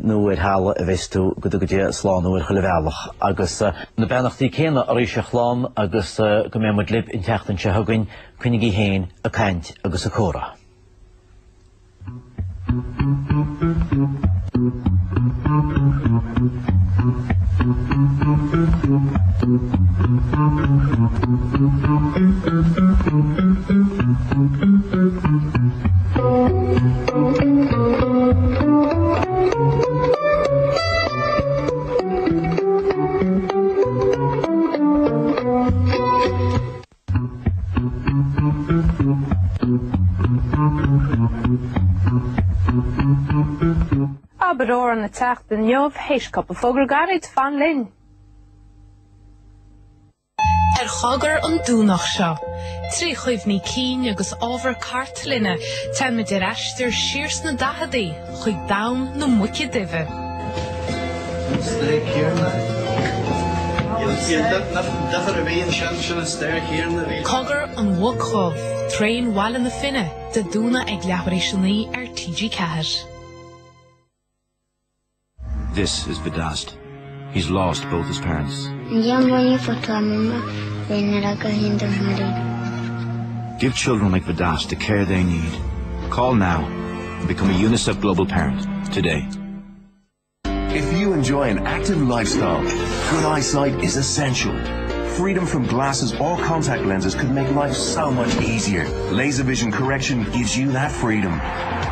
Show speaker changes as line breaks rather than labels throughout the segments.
nuair hala a bheistú go dtí sláánúir chuilbhealach agus na beanachtaí céanna a rís a chlám agus go mé muid lib in teachtain se thugainn chuinigí héin a caint agus a chóra.
Abair an na teach den neamh héis cap a fógur garid fan linn.
Chagar an dúnach seo. Trí chuimhní cín agus ábhar cart linne, ten me de reistir sirs na dahadaí, chuig dam na muice dive.
Steak here now.
Chagar an wogchov, train wall in the finne, de dúna ag leabharéisinaí TG4.
This is Vidast. He's lost both his parents. Give children like Vidast the care they need. Call now and become a UNICEF Global Parent today.
If you enjoy an active lifestyle, good eyesight is essential. Freedom from glasses or contact lenses could make life so much easier. Laser vision correction gives you that freedom.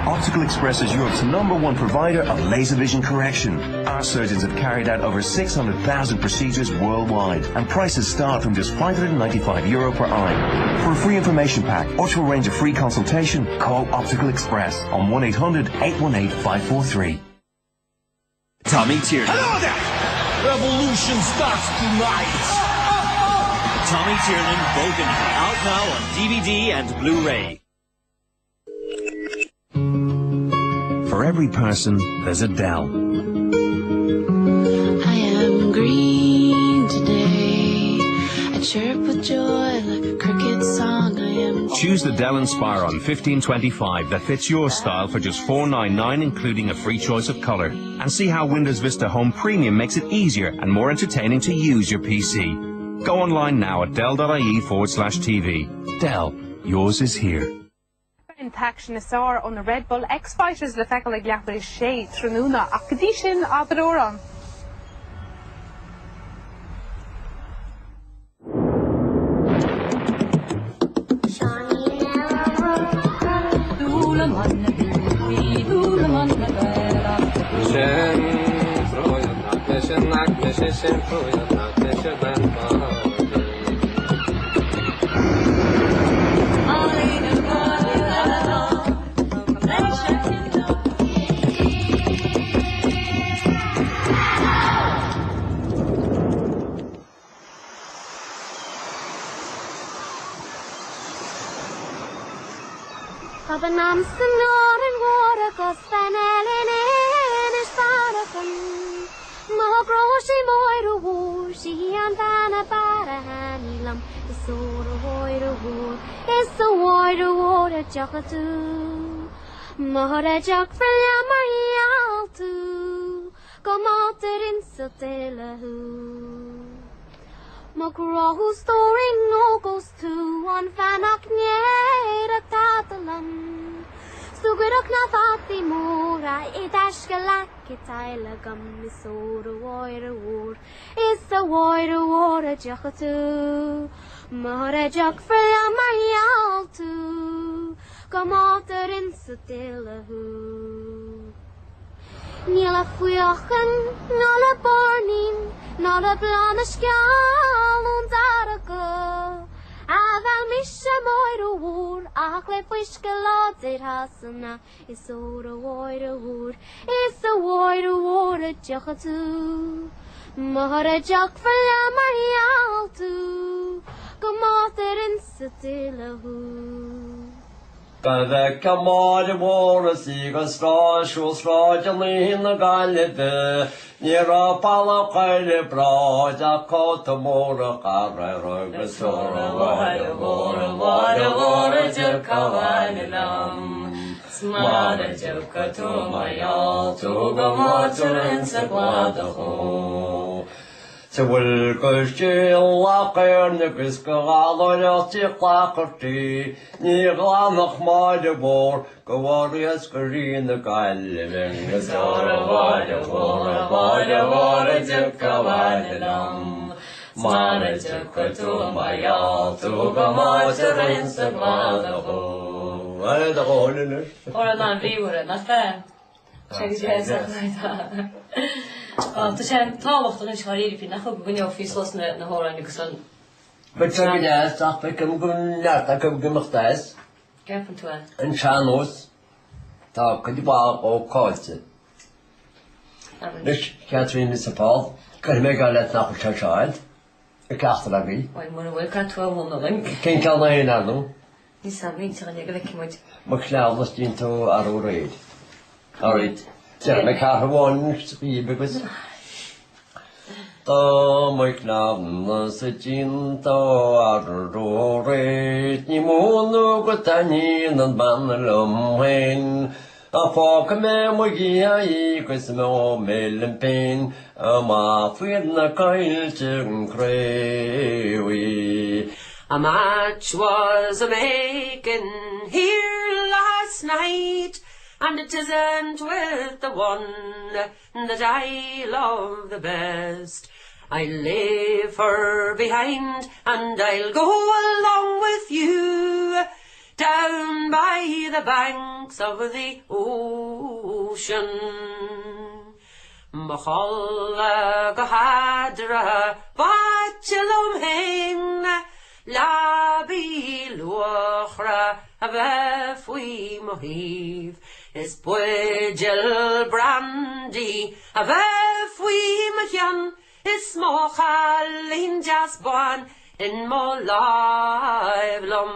Optical Express is Europe's #1 provider of laser vision correction. Our surgeons have carried out over 600,000 procedures worldwide, and prices start from just €595 per eye. For a free information pack or to arrange a free consultation, call Optical Express on 1-800-818-543.
Tommy Tiernan.
Hello there! Revolution starts tonight!
Tommy Tiernan, Bogan, out now on DVD and Blu-ray.
For every person, there's a Dell.
I am green today. I chirp with joy like a cricket song. I am.
Choose the Dell Inspire on 1525 that fits your style for just $499, including a free choice of color. And see how Windows Vista Home Premium makes it easier and more entertaining to use your PC. Go online now at dell.ie/TV. Dell, yours is here.
Intaction is our on the Red Bull X-Fighters le fecal ag leabhar is sé trúna ach go dtí sin Abair an.
But I'm senor and water goes fanelin in is farakan. Mo groshi moira war, she and Vanna para hanilam. Is so the water war, is the water water jackatu. Mohra jack for Yamarial too. Come out in Sotelahu. Mokro story no goes to on Fanak near a Tatalam. Sugarok na Fatimura, it ashkalak it Ilagam is so the water war. It's the water water jackatu. Mohra jack for Yamarial too. Come out in Sotelahu. Níla fuiochan, nála bornin, nála blana scial o'n darago. A fel misha moir o wŵr, ach le fwisga lodir hasana, is o'r o oir o wŵr, is o oir o wŵr y diolch o tu. Mahar y diolch fel amar ial tu, gomodd yr insadil o hw.
Bydde cymod y wôr y sig o sro, siw sro jalyn y galid Nir o pala cael y brod a cod y môr y garau roi gysor y wair y wôr y dyr cawan y lam. Smara Joka to my all to go water and Sagladaho. To will go still like iron the Biscalati Clackerty, near Lamach Mother War, go warriors green the guy living the Zora water, water, Joka Wadam. Smara Joka to my all to go water and Sagladaho. Well, the whole in it.
Or not viewer, not fair. Check his head like that. To send Tom to the Shari if you know when your feast was net and the whole and son.
But some of that stuff become good, not I come give us
Careful to it.
and channels. Talk could you or cause it. This Catherine is a Paul. Can you make a let up a child? A castle of me.
When we will cut 12 on the link.
Can't tell me now.
This is a meeting and you're going to come with
McLeod was into our raid. All right. So, make half one because. McLeod was into our raid. You mono got any and banalum when. A fork a memory, because no mail and pain. A mafia na coil to cray.
A match was a-making here last night, and it isn't with the one that I love the best. I'll leave her behind, and I'll go along with you, down by the banks of the ocean. Mahalla Gahadra, Bachelum Hain, Labi Luachra, Avefwi Mohiv, is Bwedel Brandy, Avefwi Mahian, is Mochal in Jasban, in Molivlum.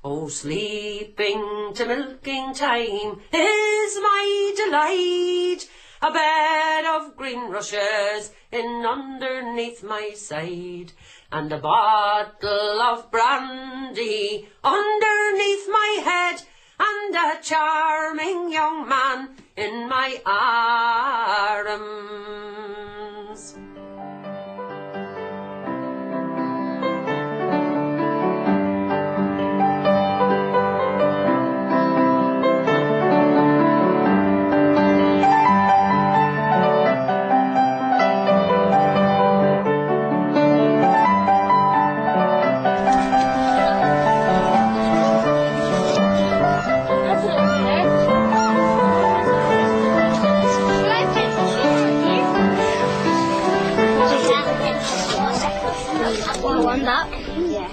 Oh, sleeping to milking time is my delight. A bed of green rushes in underneath my side, and a bottle of brandy underneath my head, and a charming young man in my arms.
One that? Yeah.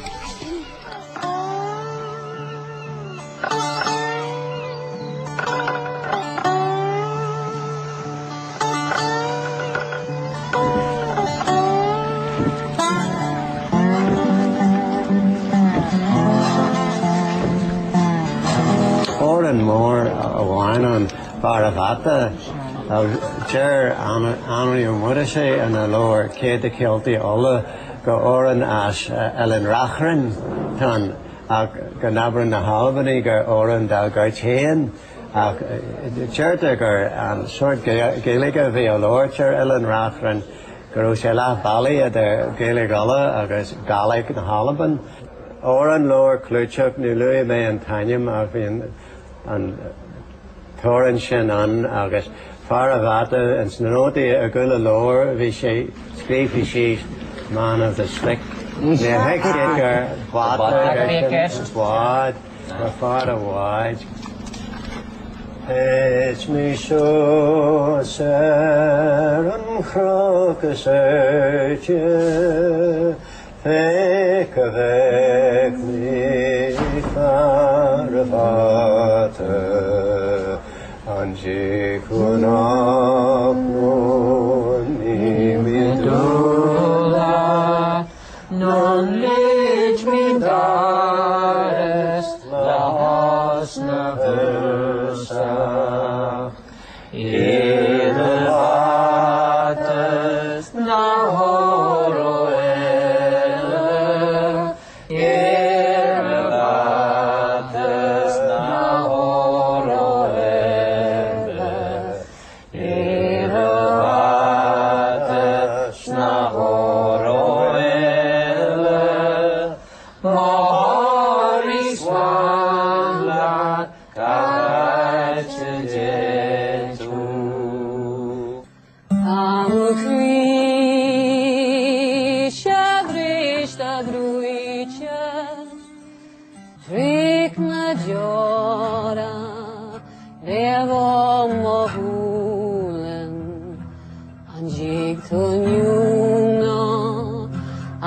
Oran more wine on Baravata, Jer Amhra Muirse and a lower Kate the Kelty Ola. Go Oran as Ellen Rachrin, Tan Ganabran na Halbany, go Oran da Garchain, Chertiger and short Gaeliga via Lorcher, Ellen Rachrin, Groshella Valley at the Gaeligala, Agus Gaelic na Halaban, Oran lower Cluchuk, Nului May and Tanyam, and Torin Shannon, Agus Faravata and Snoti, a Gula lower, Vishay, Screefy Sheet. Man of the slick, the hectaker, wad, my father wide. It's me so serum crocus fake avec me faravata, anji kunak
non lig mi dares la hasna versa Ilevates na horoel Ilevates na
mahulen anjig to nyuna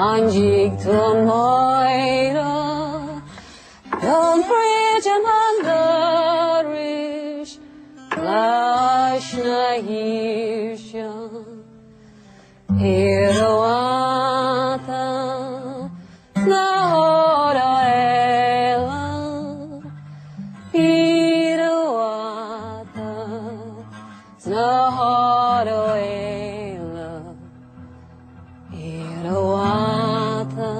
anjig to moira don't bridge and underish clash na hirsha Irawata na hora ela Irawata na hora ela Irawata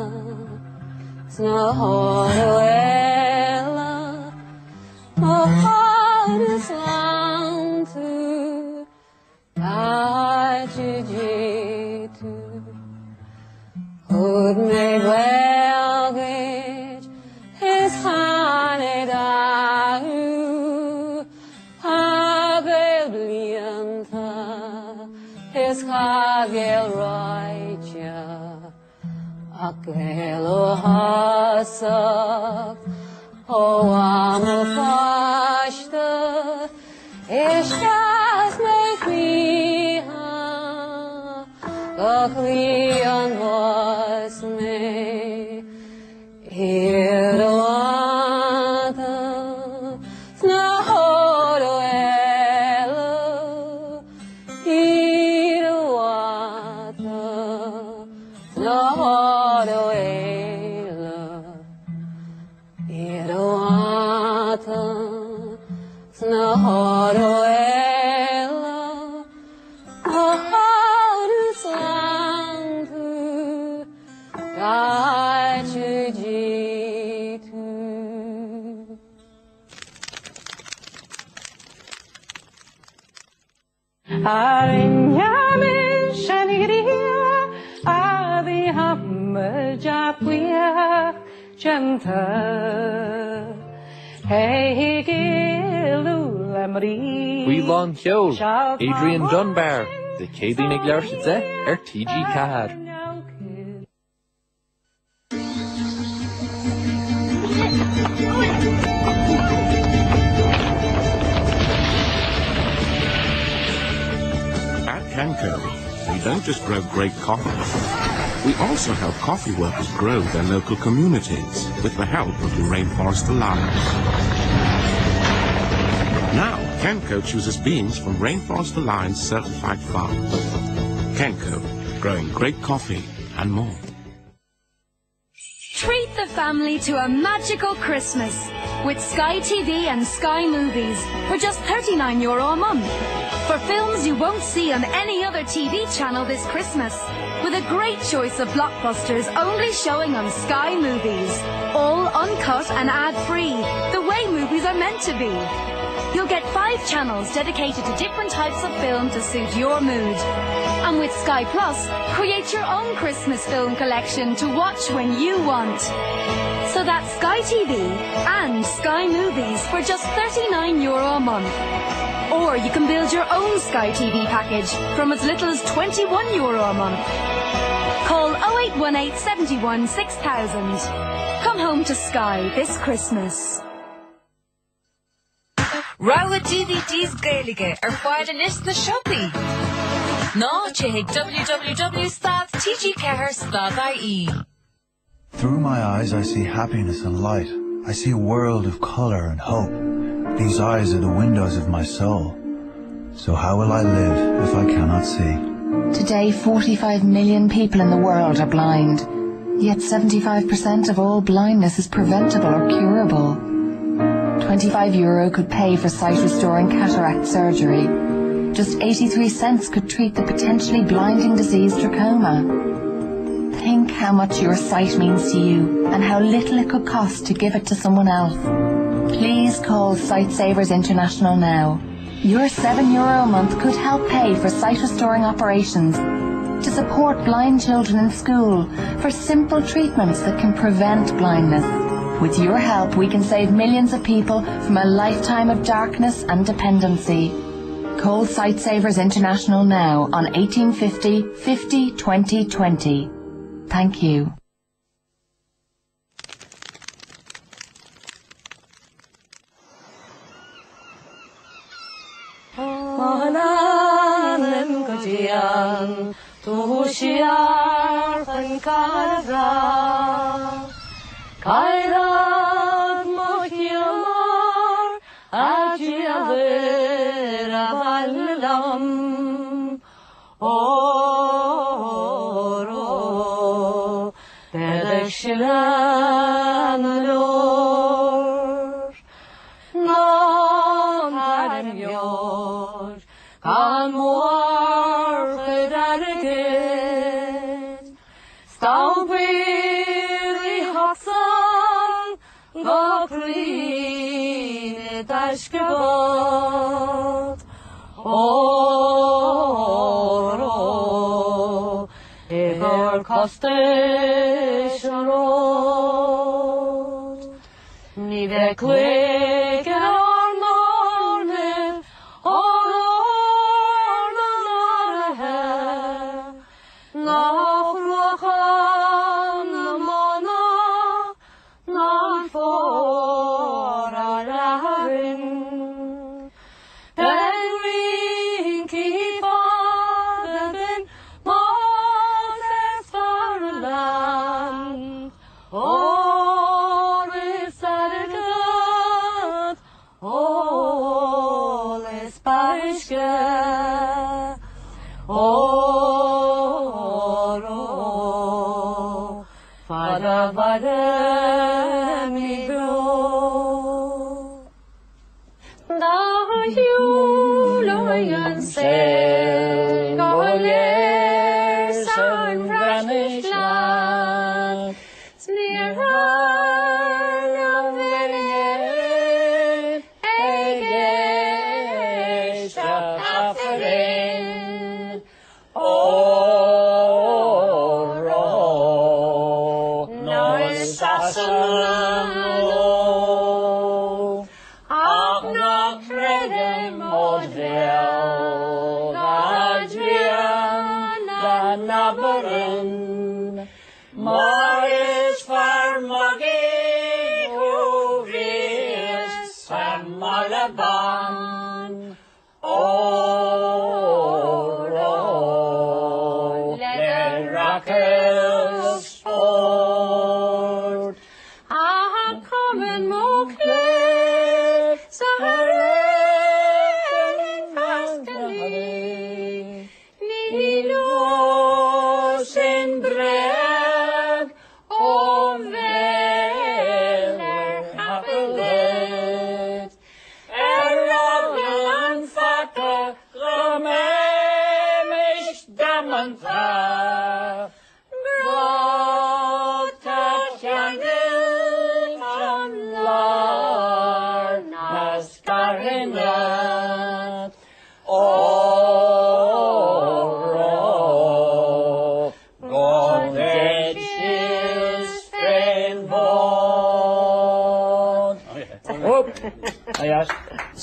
na hora ela my heart is long to Ajijitu Ud made welgage his hanedahu Hagel blianta his hagel raija Akelo hasak O amo pashta Ishtas make me Gachlion was me Irawata Snahoro elo Irawata Snahoro elo Irawata Snahoro elo
Arinyamin shaniria adi hamjapuya chanta hey gilu lamri
Huilán Ceol, Adrian Dunbar, the Cédín ag leirse TG4.
At Canco, we don't just grow great coffee. We also help coffee workers grow their local communities with the help of the Rainforest Alliance. Now, Kenco chooses beans from Rainforest Alliance certified farms. Kenco, growing great coffee and more.
Treat the family to a magical Christmas with Sky TV and Sky Movies for just €39 a month. For films you won't see on any other TV channel this Christmas, with a great choice of blockbusters only showing on Sky Movies. All uncut and ad-free, the way movies are meant to be. You'll get 5 channels dedicated to different types of film to suit your mood. And with Sky Plus, create your own Christmas film collection to watch when you want. So that's Sky TV and Sky Movies for just €39 a month. Or you can build your own Sky TV package from as little as €21 a month. Call 0818 71 6000. Come home to Sky this Christmas.
Rawa DVDs Gaelige fáidir list na siopaí. Ná cheigh www.tgcahar.ie.
Through my eyes I see happiness and light. I see a world of color and hope. These eyes are the windows of my soul. So how will I live if I cannot see?
Today 45 million people in the world are blind. Yet 75% of all blindness is preventable or curable. €25 could pay for sight-restoring cataract surgery. Just 83 cents could treat the potentially blinding disease trachoma. Think how much your sight means to you and how little it could cost to give it to someone else. Please call Sightsavers International now. Your €7 a month could help pay for sight-restoring operations, to support blind children in school, for simple treatments that can prevent blindness. With your help, we can save millions of people from a lifetime of darkness and dependency. Call Sightsavers International now on 1850 50 20 20. Thank you.
Malanem Kajian, Tushiar Pankara, Kairad Mohiamar, Ajiavera Valalam, Oro, Bedeshilanor, Non Harim Yor, Kanmor Fedarigit, Staubiri Hassan, Gokri Tashkabot, Oro, Igor Kosteshorot, Nide Quick and Arnorne,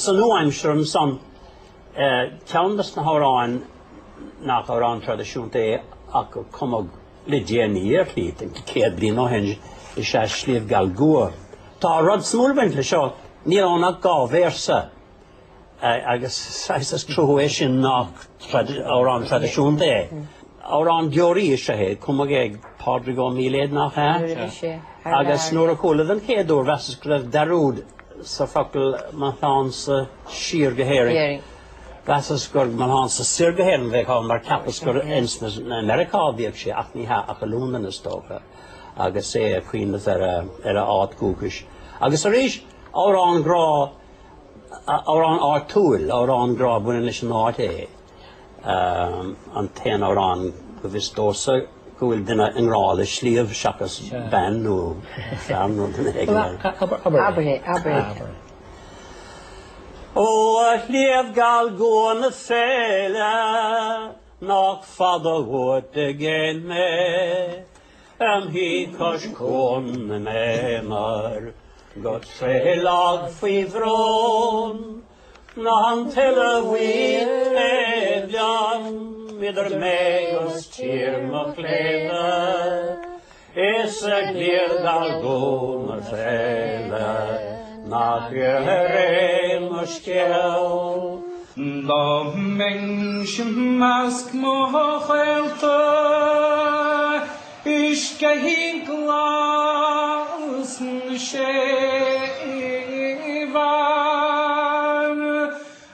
So nu I'm sure son Countess na horan nach horan tradiisiúnta ach comog le déanaí ríit an céad bliain ó hen is sé sliabh gal gua. Tá rud smúlbhaint le seo ní annach gá versa agus saisas trúéis sin nach órán tradiisiúnta. Órán deorí is sé cumag ag pádraigh míléad nach agus nuair a chula an chéadú vesas go raibh darúd sa focail maithán sa sír gohéirí. Vesas gur maithán sa sír gohéirí bheith cá mar capas gur insnas na Americá bhíoh sé ach ní ha ach a lúna na stócha agus é a chuoinas ar a áit cúcais. Agus a rís órán grá órán ártúil órán grá buine leis an áit é an téan órán go bhís dósa go bhfuil duine an rála slíomh seachas ben nó fearn nó duine ag
Abair.
Ó a slíomh gal gúna féile nach fada bhuata géin mé hí cos cún na mémar go trélag faoi bhrón na an tuile bhuiil éidean midar mégus tír mo cléile is a glíor gal gúna féile nach ré mo scéal
Da Menschen mask mochelte ich gehin glasen schewan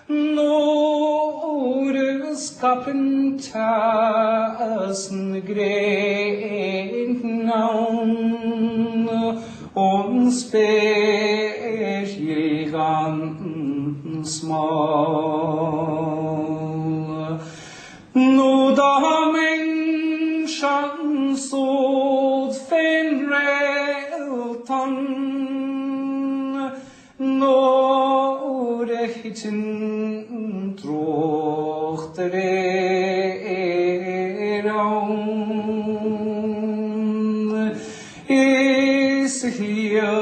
nur es kapentasen greinnaun uns beschilgan small nu da Menschen sod fenreltan no rechten trochtereraun is hier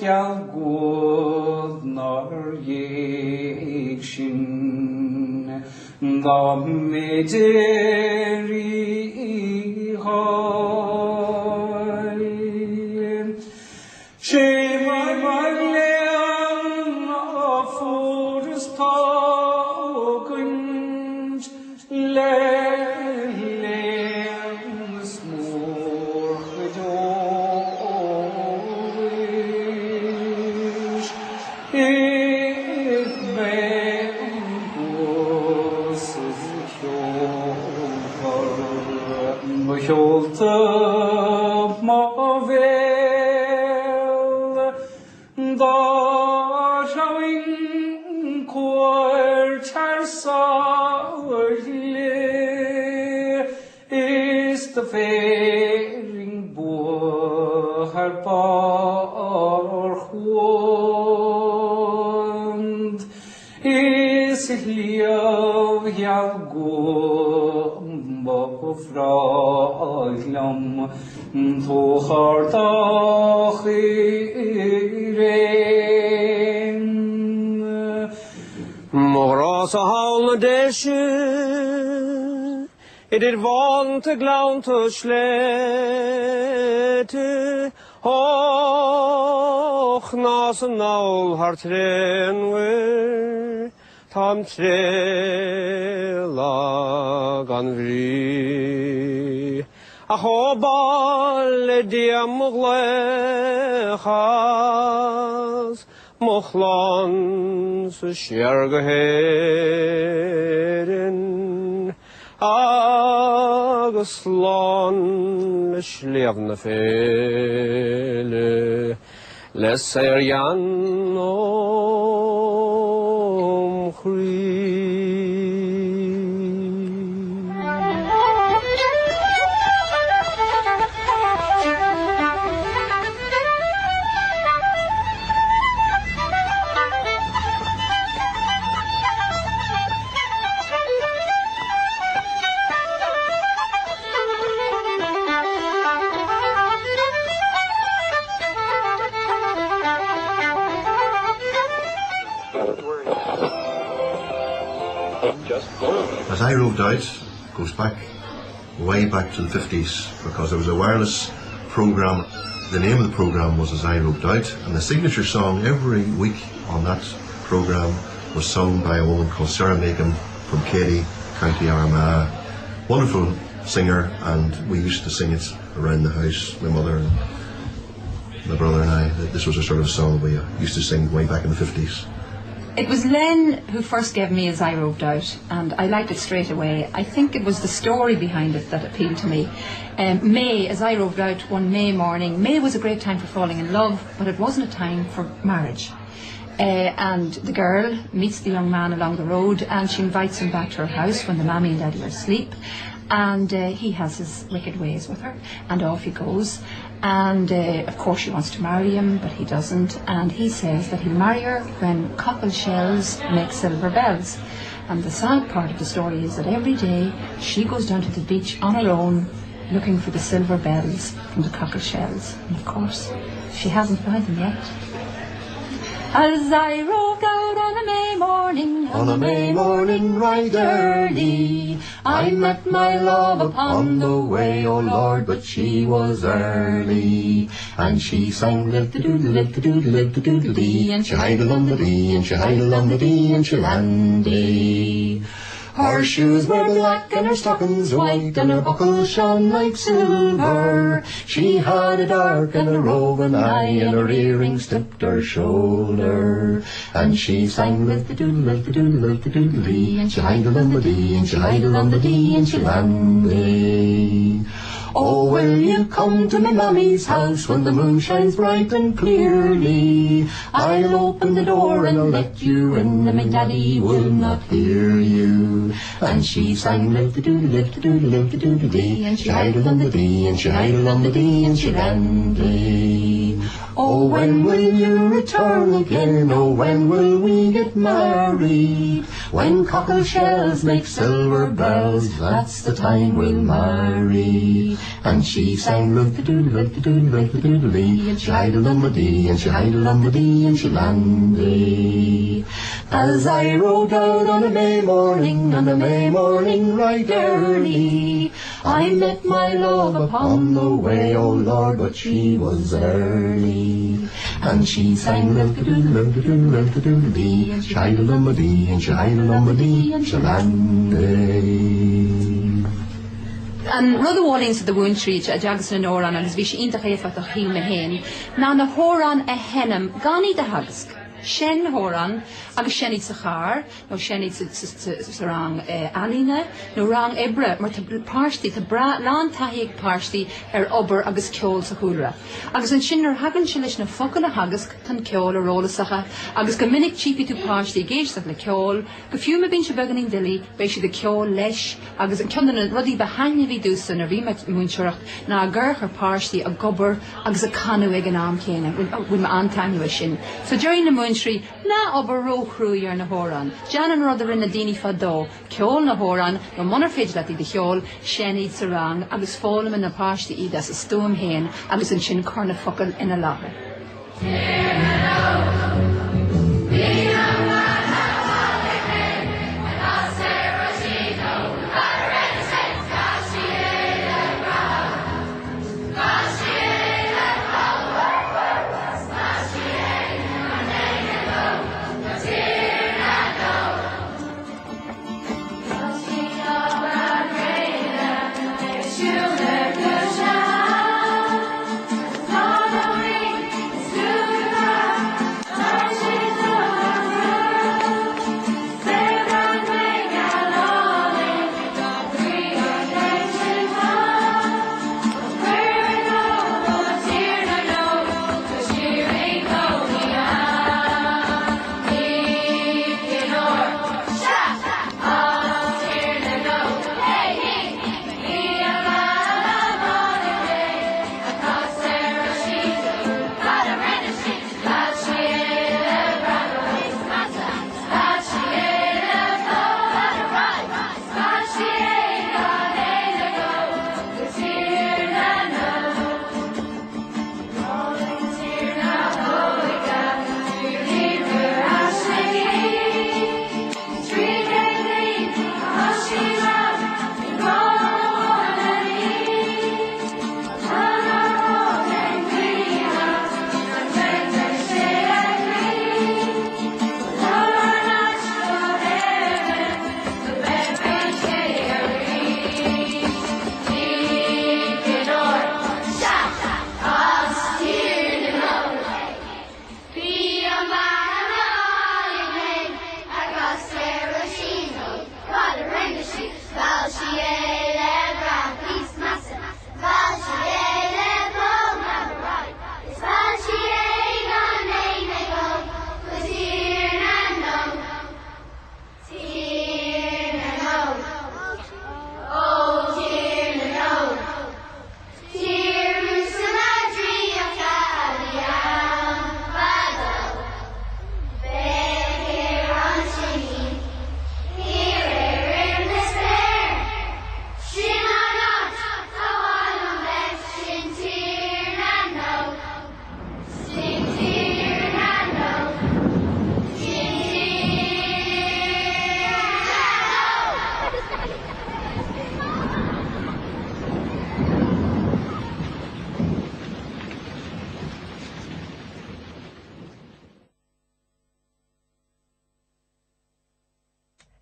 ja god nar jekshin da mederi hoi Shema Maglean for his tokens Lens more gedoish it was Beholte Mavel da showing quarter sorely is the faring boar barhwand is liav yalgum bofraglam to hartachiren
Moras a halne desje it vant te glant to slete och nas naul hartren we tam trela gan vri a hobal diam glechas mochlan se sjergeheren agus lán le slevne fele les jan
As I roved out, goes back, way back to the 50s, because there was a wireless program. The name of the program was As I Roved Out, and the signature song every week on that program was sung by a woman called Sarah Macon from Katy, County Armagh. Wonderful singer, and we used to sing it around the house, my mother and my brother and I. This was a sort of song we used to sing way back in the 50s.
It was Len who first gave me As I Roved Out, and I liked it straight away. I think it was the story behind it that appealed to me. May, As I Roved Out one May morning. May was a great time for falling in love, but it wasn't a time for marriage. And the girl meets the young man along the road, and she invites him back to her house when the mammy and daddy are asleep. And he has his wicked ways with her, and off he goes. And of course she wants to marry him, but he doesn't, and he says that he'll marry her when cockle shells make silver bells. And the sad part of the story is that every day she goes down to the beach on her own looking for the silver bells from the cockle shells, and of course she hasn't found them yet. As I roved out on a May
on a May morning right early, I met my love upon the way, oh Lord, but she was early. And she sang live-the-doodle-live-the-doodle-live-the-doodle-dee, and she hide-a-lum-the-dee, and she hide-a-lum-the-dee, and she landy. Her shoes were black and her stockings white, and her buckles shone like silver. She had a dark and a roving eye, and her earrings tipped her shoulder. And she sang live-the-doodle-live-the-doodle-live-the-doodle-dee, and she hide-a-lum-the-dee, and she hide-a-lum-the-dee, and she landy. Oh, will you come to my mammy's house when the moon shines bright and clearly? I'll open the door and I'll let you in, and my daddy will not hear you. And she sang live-the-doodle-live-the-doodle-live-the-doodle-dee, and she hide-a-lum-the-dee, and she hide-a-lum-the-dee, and she landy. Oh, when will you return again? Oh, when will we get married? When cockle shells make silver bells, that's the time we'll marry. And she sang live-the-doodle-live-the-doodle-live-the-doodle-dee, and she hide-a-lum-a-dee, and she hide-a-lum-a-dee, and she landy. As I rode out on a May morning right early, I met my love upon the way, oh Lord, but she was early. And she sang live-the-doodle-live-the-doodle-live-the-doodle-dee, and she hide-a-lum-a-dee, and she hide-a-lum-a-dee, and she landy.
An rud bhálíonn sa do Muintir a deagas na nóran agus bhí sé ionta chéfa a chiú na héin. Ná na hóran a henam ganí de hagasc. Shen hóran agus shenid sa char, nó shenid sa rang alíne, nó rang ibre, mar tá páirtí, tá lán taíag páirtí obair agus ceol sa chúra. Agus an sin hagann se leis na focail a hagasc tan ceol a rólasacha, agus go minic típi tú páirtí géisteach le ceol, go fiúma bín se beganín dili, béis si de ceol leis, agus an ceanna rudí behaine bhí dúsa na bhí muintireacht ná a ggurch ar páirtí a gobar agus a canú ag an am chéine, bhfuil me antainú sin. So during na Muintir, na obair róchrúí ar na hóran. Jan an rud a rinne daoine fadó, ceol na hóran, no munar féidir letí de cheol, shenid sa rang, agus fólam in na páirtí iad as a stúm héin, agus an sin corna focail ina láthair.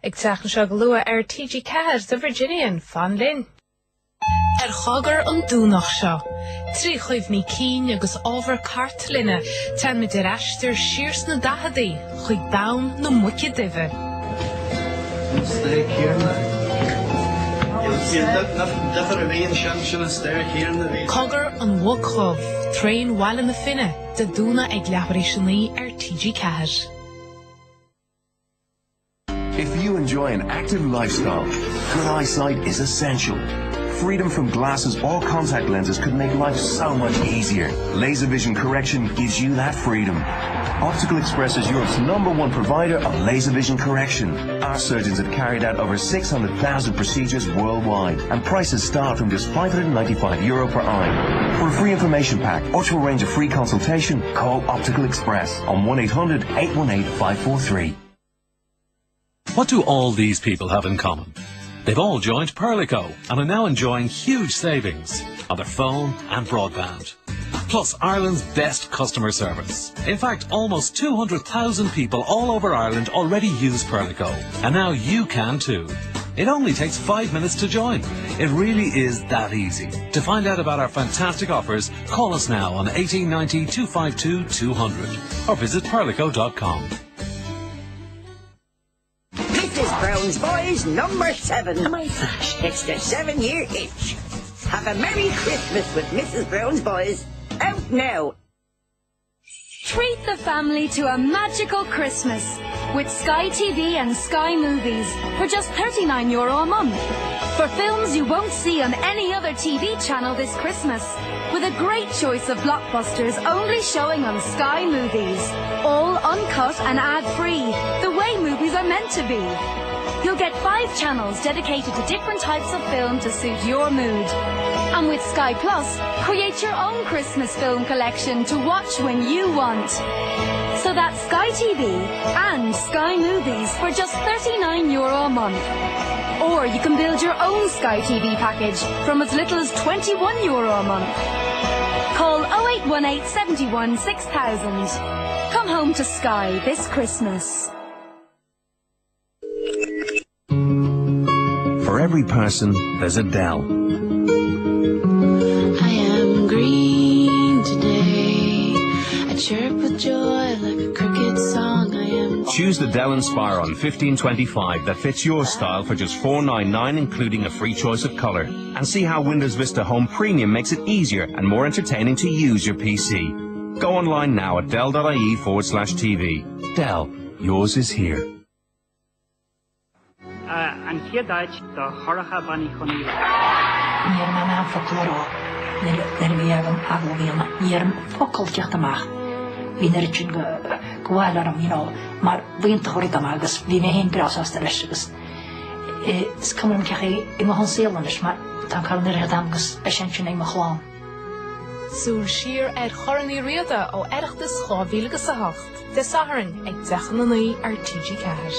Ag teachan seo go lua TG4 de Virginian fan linn. Chagar an dúnach seo. Trí chuimhní cín agus ábhar cart linne, tan mid reistir sirs na dahadaí, chuig dam na muici dive.
Stay here now.
Chagar an wogchov, train while in the finne, de dúna ag leabharisinaí TG4.
If you enjoy an active lifestyle, good eyesight is essential. Freedom from glasses or contact lenses could make life so much easier. Laser vision correction gives you that freedom. Optical Express is Europe's #1 provider of laser vision correction. Our surgeons have carried out over 600,000 procedures worldwide, and prices start from just €595 per eye. For a free information pack or to arrange a free consultation, call Optical Express on 1-800-818-543.
What do all these people have in common? They've all joined Perlico and are now enjoying huge savings on their phone and broadband. Plus Ireland's best customer service. In fact, almost 200,000 people all over Ireland already use Perlico, and now you can too. It only takes 5 minutes to join. It really is that easy. To find out about our fantastic offers, call us now on 1890 252 200 or visit perlico.com.
Mrs. Brown's Boys #7. Oh my gosh. It's the 7-year itch. Have a Merry Christmas with Mrs. Brown's Boys. Out now.
Treat the family to a magical Christmas with Sky TV and Sky Movies for just €39 a month. For films you won't see on any other TV channel this Christmas, with a great choice of blockbusters only showing on Sky Movies. All uncut and ad-free, the way movies are meant to be. You'll get 5 channels dedicated to different types of film to suit your mood. And with Sky Plus, create your own Christmas film collection to watch when you want. So that's Sky TV and Sky Movies for just €39 a month. Or you can build your own Sky TV package from as little as €21 a month. Call 0818 71 6000. Come home to Sky this Christmas.
For every person, there's a Dell.
I am green today. I chirp with joy like a cricket song. I am.
Choose the Dell Inspire on 1525 that fits your style for just $499, including a free choice of color. And see how Windows Vista Home Premium makes it easier and more entertaining to use your PC. Go online now at dell.ie/TV. Dell, yours is here.
An chiadáid do choracha baní choníra.
Níor man am folklóró, níor mi agam aglavíama, níor focailteach amach. Bhí níor sin gháil arm, mar bhaonta choirg am agus bhí mé hén grásas de leis agus. Is cumam ceach I mo hon sélan leis, mar tá cael níor head agus sin sin mo chláán.
Súr siar choraní riada ó Eireachtas 2008, de saharan ag dechan na TG4.